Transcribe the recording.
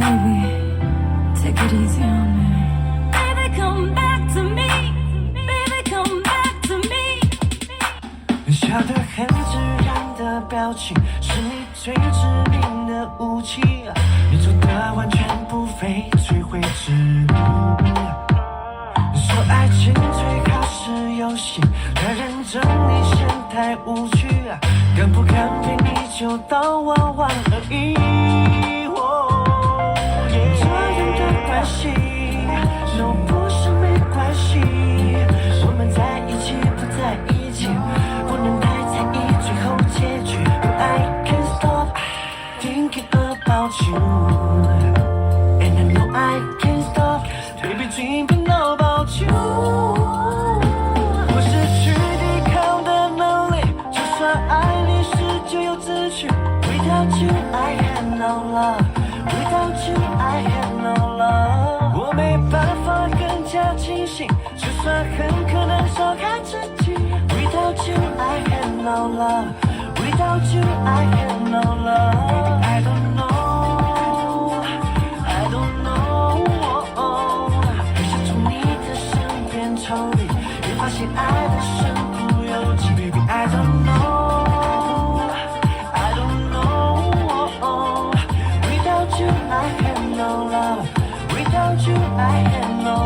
Take it easy on me. Baby, come back to me. Baby, come back to me. 笑得很自然的表情，是你最致命的武器。你做的完全不费吹灰之力。说爱情最好是游戏，太认真你嫌太无趣，敢不敢陪你就当玩玩而已。这样的关系，no不是没关系，我们在一起不在一起，不能太在意最后结局。But I can't stop thinking about you, and I know I can't stop, baby, dreaming about you. 我失去抵抗的能力，就算爱你时就有自取。Without you, I have no love. Without you, I have no love. 我没办法更加清醒，就算很可能伤害自己。Without you, I have no love. Without you, I have no love. I don't know, I don't know. 越想从你的身边抽离，越发现爱的身不由己。Baby, I don't know, I don't know. Without you, I have no love. Without you, I have no